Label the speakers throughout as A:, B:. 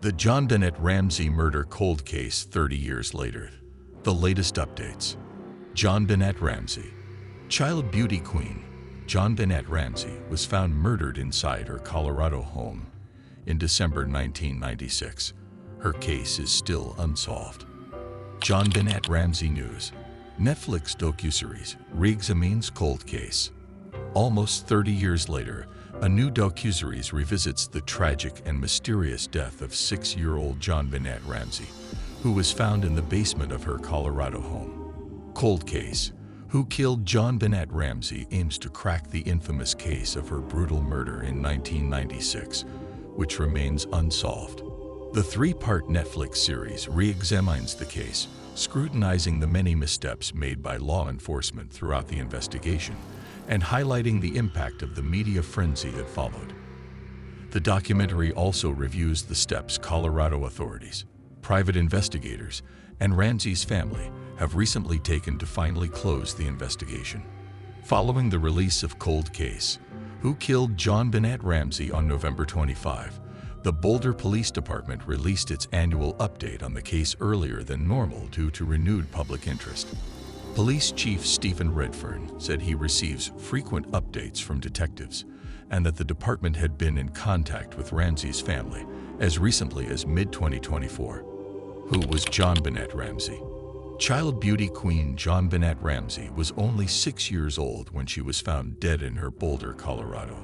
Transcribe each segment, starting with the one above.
A: The JonBenet Ramsey murder cold case 30 years later. The latest updates. JonBenet Ramsey. Child beauty queen JonBenet Ramsey was found murdered inside her Colorado home in December 1996. Her case is still unsolved. JonBenet Ramsey News. Netflix docuseries re-examines cold case. Almost 30 years later, a new docuseries revisits the tragic and mysterious death of 6-year-old JonBenet Ramsey, who was found in the basement of her Colorado home. Cold Case. Who Killed JonBenet Ramsey aims to crack the infamous case of her brutal murder in 1996, which remains unsolved. The 3-part Netflix series re-examines the case, scrutinizing the many missteps made by law enforcement throughout the investigation and highlighting the impact of the media frenzy that followed. The documentary also reviews the steps Colorado authorities, private investigators, and Ramsey's family have recently taken to finally close the investigation. Following the release of Cold Case, Who Killed JonBenet Ramsey on November 25, the Boulder Police Department released its annual update on the case earlier than normal due to renewed public interest. Police Chief Stephen Redfern said he receives frequent updates from detectives and that the department had been in contact with Ramsey's family as recently as mid-2024. Who was JonBenet Ramsey? Child beauty queen JonBenet Ramsey was only 6 years old when she was found dead in her Boulder, Colorado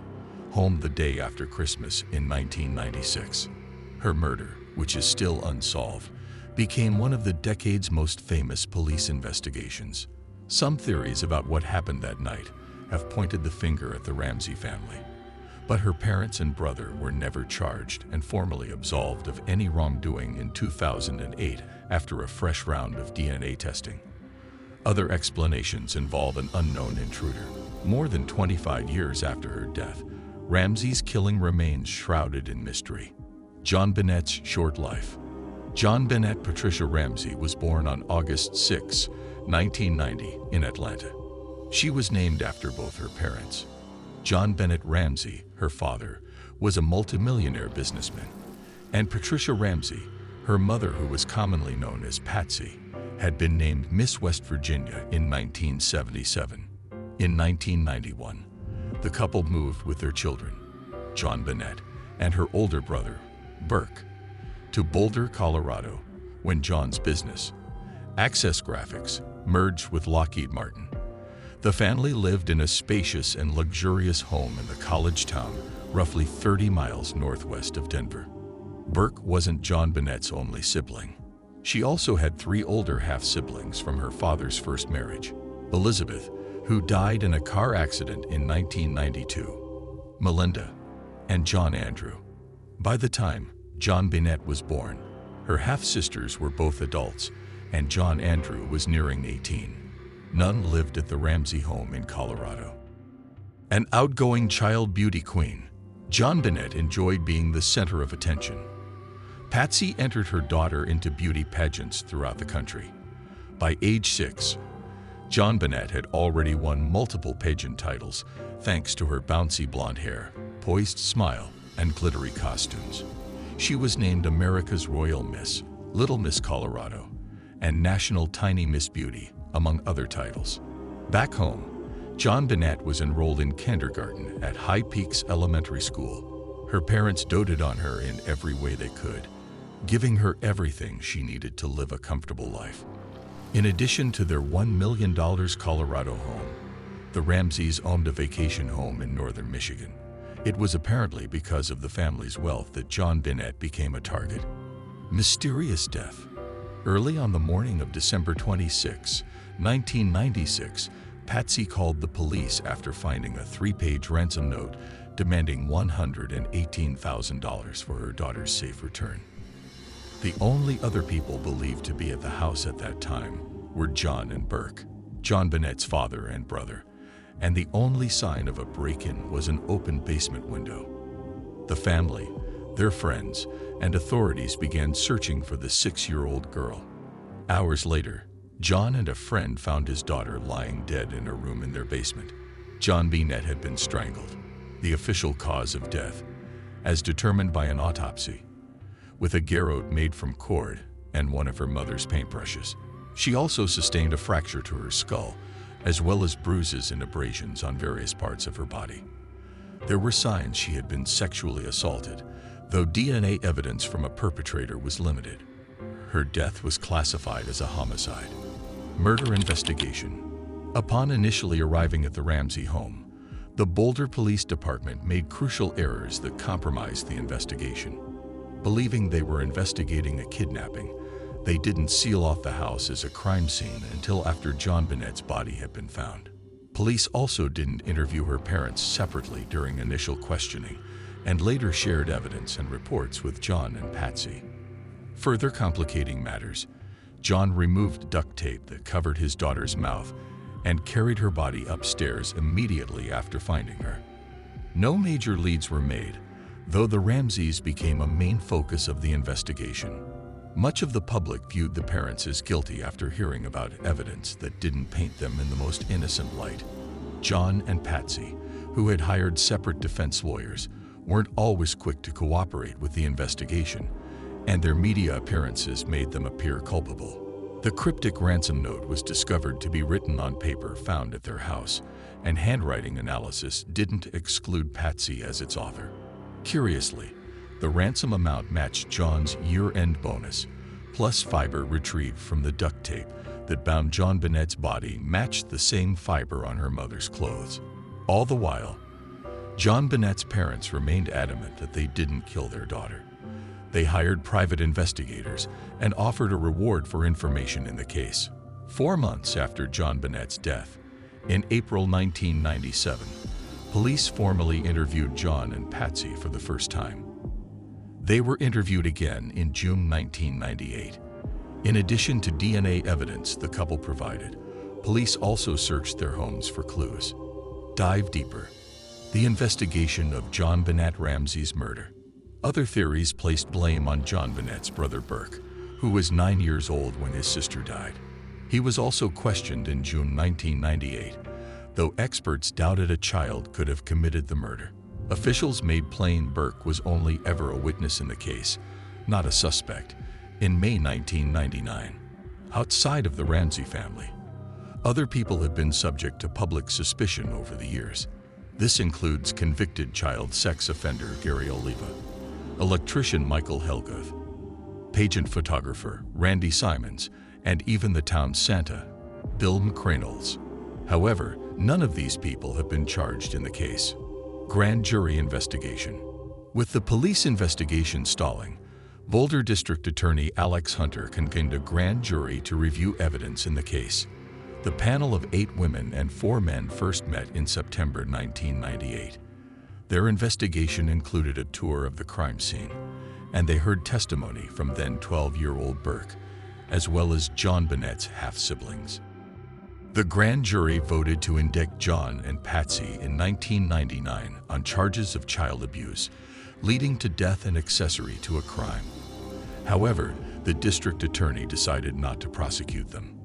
A: home the day after Christmas in 1996. Her murder, which is still unsolved, became one of the decade's most famous police investigations. Some theories about what happened that night have pointed the finger at the Ramsey family, but her parents and brother were never charged and formally absolved of any wrongdoing in 2008 after a fresh round of DNA testing. Other explanations involve an unknown intruder. More than 25 years after her death, Ramsey's killing remains shrouded in mystery. JonBenet's short life. JonBenet Patricia Ramsey was born on August 6, 1990, in Atlanta. She was named after both her parents. JonBenet Ramsey, her father, was a multimillionaire businessman, and Patricia Ramsey, her mother, who was commonly known as Patsy, had been named Miss West Virginia in 1977. In 1991, the couple moved with their children, JonBenet and her older brother, Burke, to Boulder, Colorado, when John's business, Access Graphics, merged with Lockheed Martin. The family lived in a spacious and luxurious home in the college town, roughly 30 miles northwest of Denver. Burke wasn't JonBenet's only sibling. She also had 3 older half-siblings from her father's first marriage: Elizabeth, who died in a car accident in 1992, Melinda, and John Andrew. By the time JonBenet was born, her half-sisters were both adults, and John Andrew was nearing 18. None lived at the Ramsey home in Colorado. An outgoing child beauty queen, JonBenet enjoyed being the center of attention. Patsy entered her daughter into beauty pageants throughout the country. By age 6, JonBenet had already won multiple pageant titles thanks to her bouncy blonde hair, poised smile, and glittery costumes. She was named America's Royal Miss, Little Miss Colorado, and National Tiny Miss Beauty, among other titles. Back home, JonBenet was enrolled in kindergarten at High Peaks Elementary School. Her parents doted on her in every way they could, giving her everything she needed to live a comfortable life. In addition to their $1 million Colorado home, the Ramseys owned a vacation home in northern Michigan. It was apparently because of the family's wealth that JonBenet became a target. Mysterious death. Early on the morning of December 26, 1996, Patsy called the police after finding a 3-page ransom note demanding $118,000 for her daughter's safe return. The only other people believed to be at the house at that time were John and Burke, JonBenet's father and brother, and the only sign of a break-in was an open basement window. The family, their friends, and authorities began searching for the 6-year-old girl. Hours later, John and a friend found his daughter lying dead in a room in their basement. JonBenet had been strangled, the official cause of death, as determined by an autopsy, with a garrote made from cord and one of her mother's paintbrushes. She also sustained a fracture to her skull, as well as bruises and abrasions on various parts of her body. There were signs she had been sexually assaulted, though DNA evidence from a perpetrator was limited. Her death was classified as a homicide. Murder investigation. Upon initially arriving at the Ramsey home, the Boulder Police Department made crucial errors that compromised the investigation. Believing they were investigating a kidnapping, they didn't seal off the house as a crime scene until after JonBenet's body had been found. Police also didn't interview her parents separately during initial questioning, and later shared evidence and reports with John and Patsy. Further complicating matters, John removed duct tape that covered his daughter's mouth and carried her body upstairs immediately after finding her. No major leads were made, though the Ramseys became a main focus of the investigation. Much of the public viewed the parents as guilty after hearing about evidence that didn't paint them in the most innocent light. John and Patsy, who had hired separate defense lawyers, weren't always quick to cooperate with the investigation, and their media appearances made them appear culpable. The cryptic ransom note was discovered to be written on paper found at their house, and handwriting analysis didn't exclude Patsy as its author. Curiously, the ransom amount matched John's year-end bonus, plus fiber retrieved from the duct tape that bound JonBenet's body matched the same fiber on her mother's clothes. All the while, JonBenet's parents remained adamant that they didn't kill their daughter. They hired private investigators and offered a reward for information in the case. 4 months after JonBenet's death, in April 1997, police formally interviewed John and Patsy for the first time. They were interviewed again in June 1998. In addition to DNA evidence the couple provided, police also searched their homes for clues. Dive deeper. The investigation of JonBenet Ramsey's murder. Other theories placed blame on JonBenet's brother Burke, who was 9 years old when his sister died. He was also questioned in June 1998, though experts doubted a child could have committed the murder. Officials made plain Burke was only ever a witness in the case, not a suspect, in May 1999. Outside of the Ramsey family, other people have been subject to public suspicion over the years. This includes convicted child sex offender Gary Oliva, electrician Michael Helguth, pageant photographer Randy Simons, and even the town's Santa, Bill McReynolds. However, none of these people have been charged in the case. Grand jury investigation. With the police investigation stalling, Boulder District Attorney Alex Hunter convened a grand jury to review evidence in the case. The panel of 8 women and 4 men first met in September 1998. Their investigation included a tour of the crime scene, and they heard testimony from then 12-year-old Burke, as well as JonBenet's half-siblings. The grand jury voted to indict John and Patsy in 1999 on charges of child abuse, leading to death and accessory to a crime. However, the district attorney decided not to prosecute them.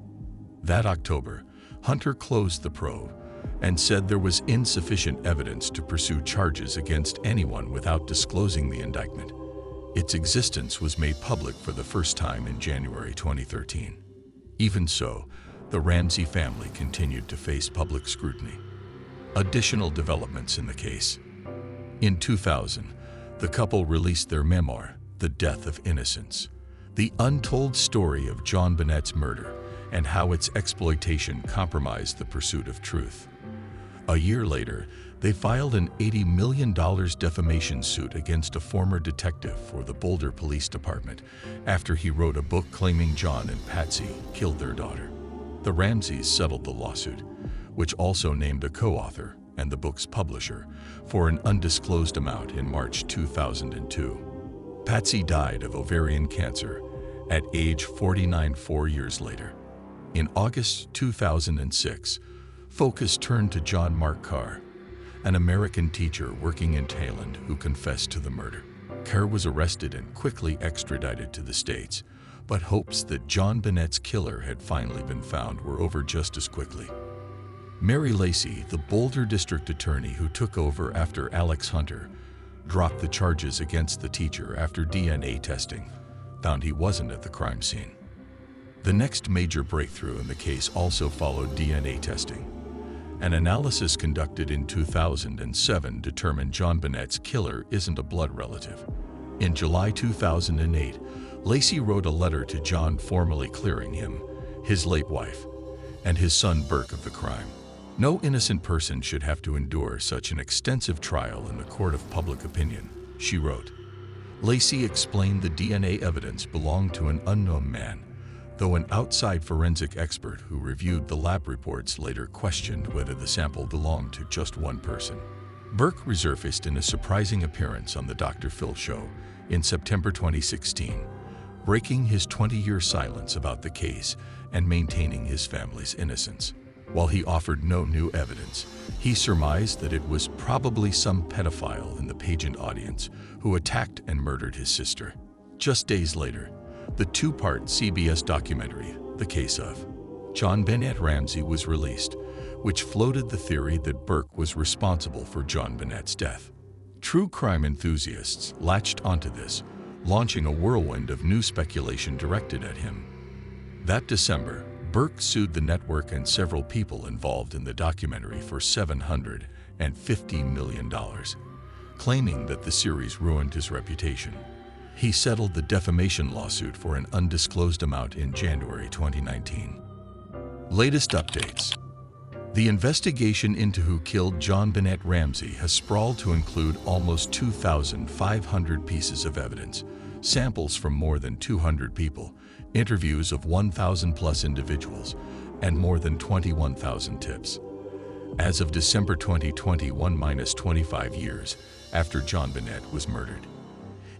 A: That October, Hunter closed the probe and said there was insufficient evidence to pursue charges against anyone without disclosing the indictment. Its existence was made public for the first time in January 2013. Even so, the Ramsey family continued to face public scrutiny. Additional developments in the case. In 2000, the couple released their memoir, The Death of Innocence, the untold story of JonBenet's murder and how its exploitation compromised the pursuit of truth. A year later, they filed an $80 million defamation suit against a former detective for the Boulder Police Department after he wrote a book claiming John and Patsy killed their daughter. The Ramseys settled the lawsuit, which also named a co-author and the book's publisher, for an undisclosed amount in March 2002. Patsy died of ovarian cancer at age 49 4 years later. In August 2006, focus turned to John Mark Carr, an American teacher working in Thailand who confessed to the murder. Carr was arrested and quickly extradited to the States, but hopes that JonBenet's killer had finally been found were over just as quickly. Mary Lacey, the Boulder District Attorney who took over after Alex Hunter, dropped the charges against the teacher after DNA testing found he wasn't at the crime scene. The next major breakthrough in the case also followed DNA testing. An analysis conducted in 2007 determined JonBenet's killer isn't a blood relative. In July 2008, Lacey wrote a letter to John formally clearing him, his late wife, and his son Burke of the crime. No innocent person should have to endure such an extensive trial in the court of public opinion, she wrote. Lacey explained the DNA evidence belonged to an unknown man, though an outside forensic expert who reviewed the lab reports later questioned whether the sample belonged to just one person. Burke resurfaced in a surprising appearance on the Dr. Phil show in September 2016, breaking his 20-year silence about the case and maintaining his family's innocence. While he offered no new evidence, he surmised that it was probably some pedophile in the pageant audience who attacked and murdered his sister. Just days later, the two-part CBS documentary, The Case of JonBenet Ramsey, was released, which floated the theory that Burke was responsible for JonBenet's death. True crime enthusiasts latched onto this, launching a whirlwind of new speculation directed at him. That December, Burke sued the network and several people involved in the documentary for $750 million, claiming that the series ruined his reputation. He settled the defamation lawsuit for an undisclosed amount in January 2019. Latest updates. The investigation into who killed JonBenet Ramsey has sprawled to include almost 2,500 pieces of evidence, samples from more than 200 people, interviews of 1,000+ individuals, and more than 21,000 tips. As of December 2021, minus 25 years after JonBenet was murdered,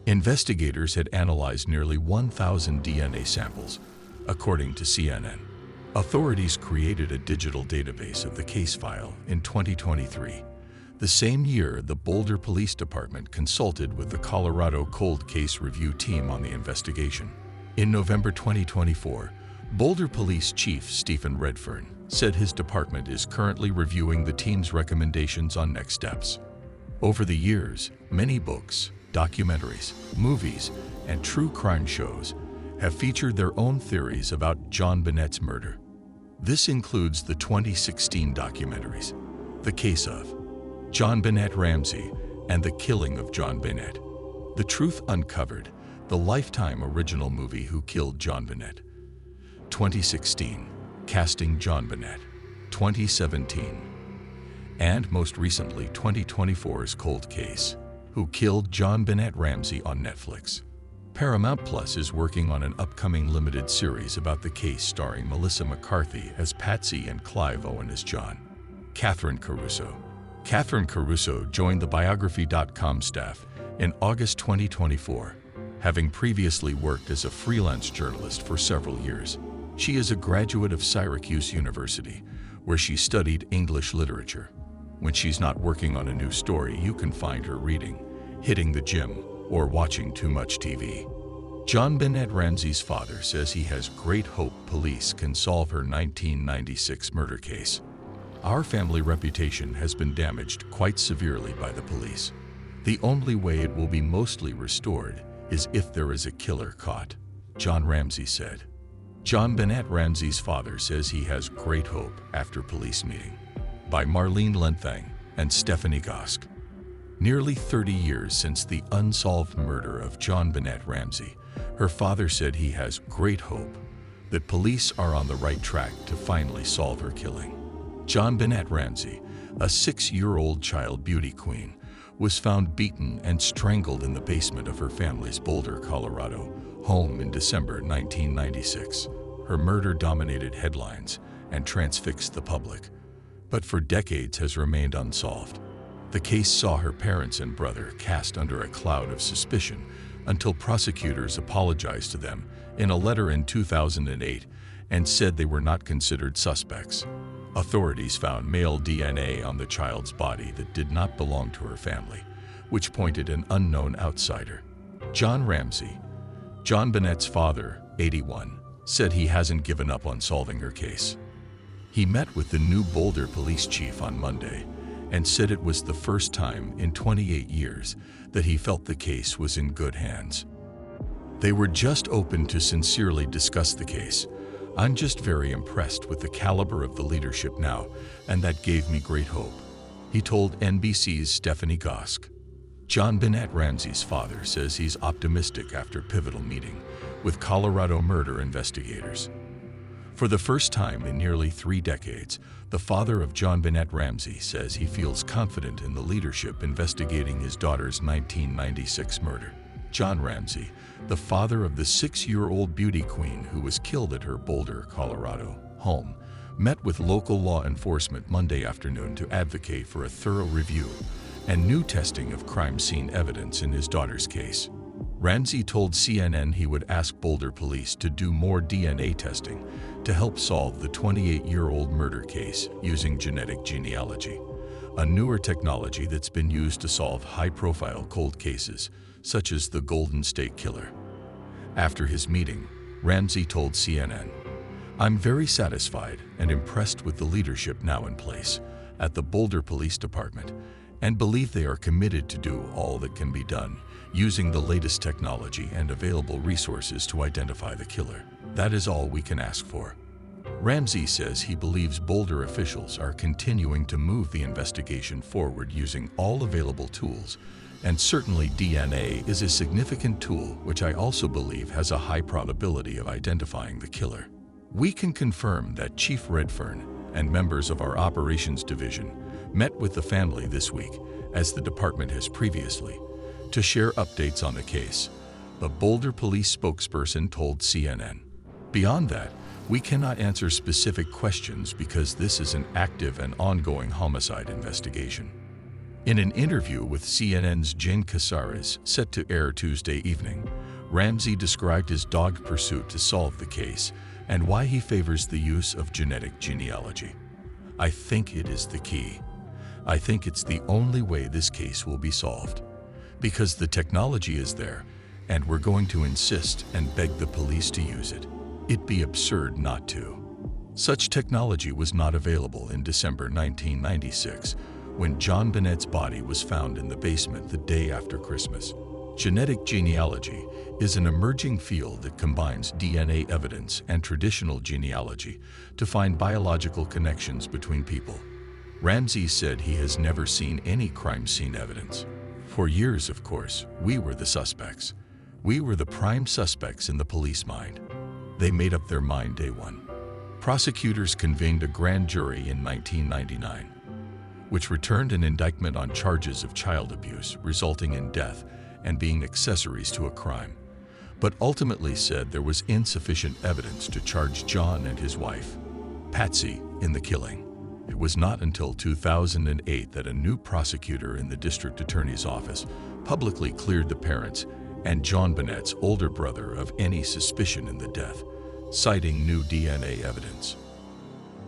A: investigators had analyzed nearly 1,000 DNA samples, according to CNN. Authorities created a digital database of the case file in 2023. The same year, the Boulder Police Department consulted with the Colorado Cold Case Review Team on the investigation. In November 2024, Boulder Police Chief Stephen Redfern said his department is currently reviewing the team's recommendations on next steps. Over the years, many books, documentaries, movies, and true crime shows have featured their own theories about JonBenet's murder. This includes the 2016 documentaries, The Case of JonBenet Ramsey and The Killing of JonBenet. The Truth Uncovered, the Lifetime original movie Who Killed JonBenet. 2016, Casting JonBenet. 2017. And most recently, 2024's Cold Case, Who Killed JonBenet Ramsey on Netflix. Paramount Plus is working on an upcoming limited series about the case starring Melissa McCarthy as Patsy and Clive Owen as John. Catherine Caruso. Catherine Caruso joined the Biography.com staff in August 2024, having previously worked as a freelance journalist for several years. She is a graduate of Syracuse University, where she studied English literature. When she's not working on a new story, you can find her reading, hitting the gym, or watching too much TV. JonBenet Ramsey's father says he has great hope police can solve her 1996 murder case. Our family reputation has been damaged quite severely by the police. The only way it will be mostly restored is if there is a killer caught, John Ramsey said. JonBenet Ramsey's father says he has great hope after police meeting. By Marlene Lenthang and Stephanie Gosk. Nearly 30 years since the unsolved murder of JonBenet Ramsey, her father said he has great hope that police are on the right track to finally solve her killing. JonBenet Ramsey, a 6-year-old child beauty queen, was found beaten and strangled in the basement of her family's Boulder, Colorado home in December 1996. Her murder dominated headlines and transfixed the public, but for decades has remained unsolved. The case saw her parents and brother cast under a cloud of suspicion until prosecutors apologized to them in a letter in 2008 and said they were not considered suspects. Authorities found male DNA on the child's body that did not belong to her family, which pointed an unknown outsider. John Ramsey, JonBenet's father, 81, said he hasn't given up on solving her case. He met with the new Boulder police chief on Monday and said it was the first time in 28 years that he felt the case was in good hands. They were just open to sincerely discuss the case. I'm just very impressed with the caliber of the leadership now, and that gave me great hope, he told NBC's Stephanie Gosk. JonBenet Ramsey's father says he's optimistic after pivotal meeting with Colorado murder investigators. For the first time in nearly 3 decades, the father of JonBenet Ramsey says he feels confident in the leadership investigating his daughter's 1996 murder. John Ramsey, the father of the 6-year-old beauty queen who was killed at her Boulder, Colorado home, met with local law enforcement Monday afternoon to advocate for a thorough review and new testing of crime scene evidence in his daughter's case. Ramsey told CNN he would ask Boulder police to do more DNA testing to help solve the 28-year-old murder case using genetic genealogy, a newer technology that's been used to solve high-profile cold cases, such as the Golden State Killer. After his meeting, Ramsey told CNN, "I'm very satisfied and impressed with the leadership now in place at the Boulder Police Department and believe they are committed to do all that can be done using the latest technology and available resources to identify the killer. That is all we can ask for." Ramsey says he believes Boulder officials are continuing to move the investigation forward using all available tools, and certainly DNA is a significant tool which I also believe has a high probability of identifying the killer. We can confirm that Chief Redfern and members of our operations division met with the family this week, as the department has previously, to share updates on the case, the Boulder police spokesperson told CNN. Beyond that, we cannot answer specific questions because this is an active and ongoing homicide investigation. In an interview with CNN's Jen Casares, set to air Tuesday evening, Ramsey described his dogged pursuit to solve the case and why he favors the use of genetic genealogy. "I think it is the key. I think it's the only way this case will be solved. Because the technology is there, and we're going to insist and beg the police to use it. It'd be absurd not to." Such technology was not available in December 1996, when JonBenet's body was found in the basement the day after Christmas. Genetic genealogy is an emerging field that combines DNA evidence and traditional genealogy to find biological connections between people. Ramsey said he has never seen any crime scene evidence. "For years, of course, we were the suspects. We were the prime suspects in the police mind. They made up their mind day one." Prosecutors convened a grand jury in 1999, which returned an indictment on charges of child abuse resulting in death and being accessories to a crime, but ultimately said there was insufficient evidence to charge John and his wife, Patsy, in the killing. It was not until 2008 that a new prosecutor in the district attorney's office publicly cleared the parents and JonBenet's older brother of any suspicion in the death, citing new DNA evidence.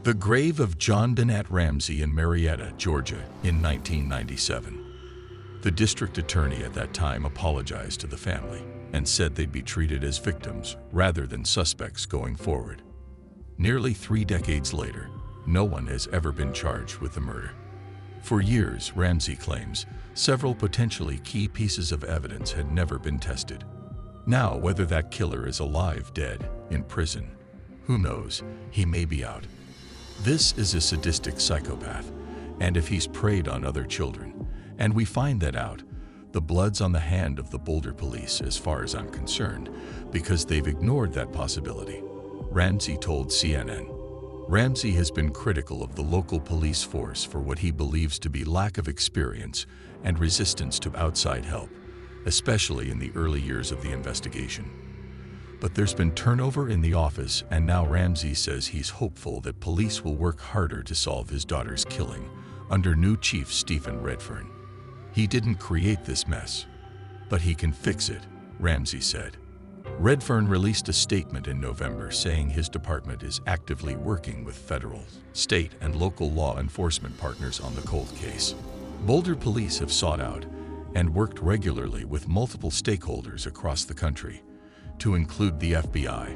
A: The grave of JonBenet Ramsey in Marietta, Georgia, in 1997. The district attorney at that time apologized to the family and said they'd be treated as victims rather than suspects going forward. Nearly 3 decades later, no one has ever been charged with the murder. For years, Ramsey claims, several potentially key pieces of evidence had never been tested. Now, whether that killer is alive, dead, in prison, who knows, he may be out. This is a sadistic psychopath, and if he's preyed on other children, and we find that out, the blood's on the hand of the Boulder police as far as I'm concerned, because they've ignored that possibility, Ramsey told CNN. Ramsey has been critical of the local police force for what he believes to be lack of experience and resistance to outside help, especially in the early years of the investigation. But there's been turnover in the office, and now Ramsey says he's hopeful that police will work harder to solve his daughter's killing under new Chief Stephen Redfern. "He didn't create this mess, but he can fix it," Ramsey said. Redfern released a statement in November saying his department is actively working with federal, state, and local law enforcement partners on the cold case. Boulder police have sought out and worked regularly with multiple stakeholders across the country, to include the FBI,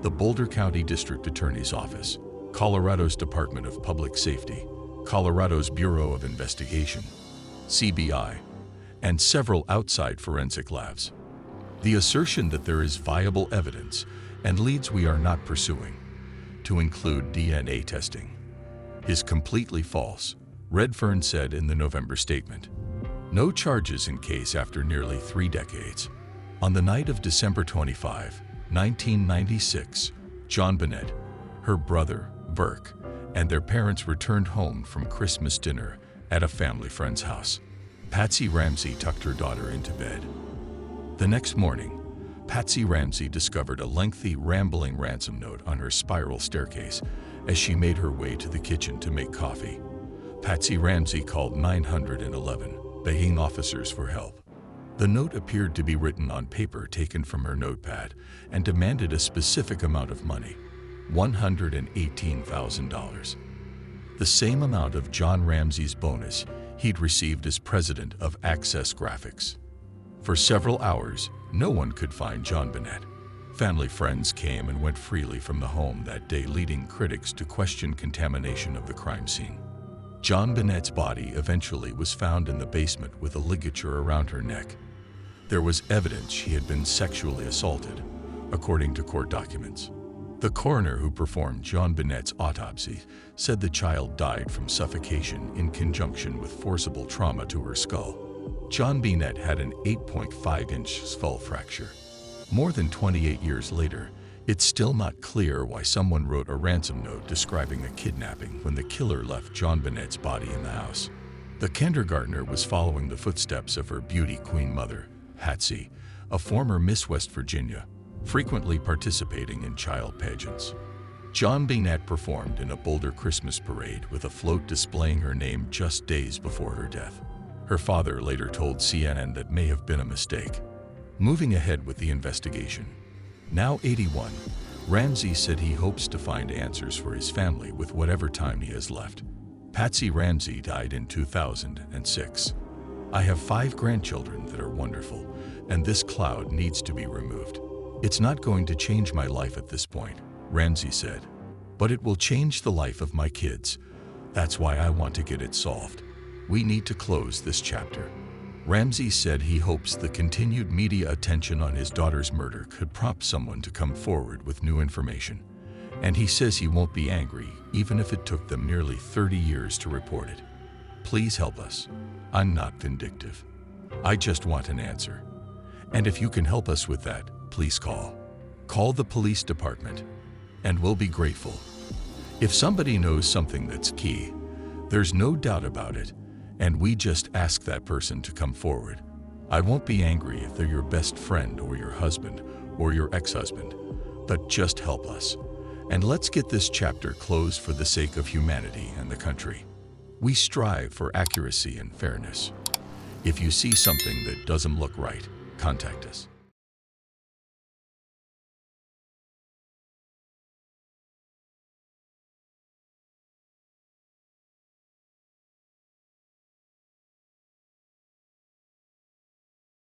A: the Boulder County District Attorney's Office, Colorado's Department of Public Safety, Colorado's Bureau of Investigation, CBI, and several outside forensic labs. The assertion that there is viable evidence and leads we are not pursuing, to include DNA testing, is completely false, Redfern said in the November statement. No charges in case after nearly 3 decades. On the night of December 25, 1996, JonBenet, her brother, Burke, and their parents returned home from Christmas dinner at a family friend's house. Patsy Ramsey tucked her daughter into bed. The next morning, Patsy Ramsey discovered a lengthy, rambling ransom note on her spiral staircase as she made her way to the kitchen to make coffee. Patsy Ramsey called 911, begging officers for help. The note appeared to be written on paper taken from her notepad and demanded a specific amount of money, $118,000. The same amount of John Ramsey's bonus he'd received as president of Access Graphics. For several hours, no one could find JonBenet. Family friends came and went freely from the home that day, leading critics to question contamination of the crime scene. JonBenet's body eventually was found in the basement with a ligature around her neck. There was evidence she had been sexually assaulted, according to court documents. The coroner who performed JonBenet's autopsy said the child died from suffocation in conjunction with forcible trauma to her skull. JonBenet had an 8.5-inch skull fracture. More than 28 years later, it's still not clear why someone wrote a ransom note describing a kidnapping when the killer left JonBenet's body in the house. The kindergartner was following the footsteps of her beauty queen mother, Patsy, a former Miss West Virginia, frequently participating in child pageants. JonBenet performed in a Boulder Christmas parade with a float displaying her name just days before her death. Her father later told CNN that may have been a mistake. Moving ahead with the investigation. Now 81, Ramsey said he hopes to find answers for his family with whatever time he has left. Patsy Ramsey died in 2006. I have 5 grandchildren that are wonderful, and this cloud needs to be removed. It's not going to change my life at this point, Ramsey said, but it will change the life of my kids. That's why I want to get it solved. We need to close this chapter. Ramsey said he hopes the continued media attention on his daughter's murder could prompt someone to come forward with new information. And he says he won't be angry even if it took them nearly 30 years to report it. Please help us. I'm not vindictive. I just want an answer. And if you can help us with that, please call. Call the police department, and we'll be grateful. If somebody knows something that's key, there's no doubt about it, and we just ask that person to come forward. I won't be angry if they're your best friend or your husband or your ex-husband, but just help us. And let's get this chapter closed for the sake of humanity and the country. We strive for accuracy and fairness. If you see something that doesn't look right, contact us.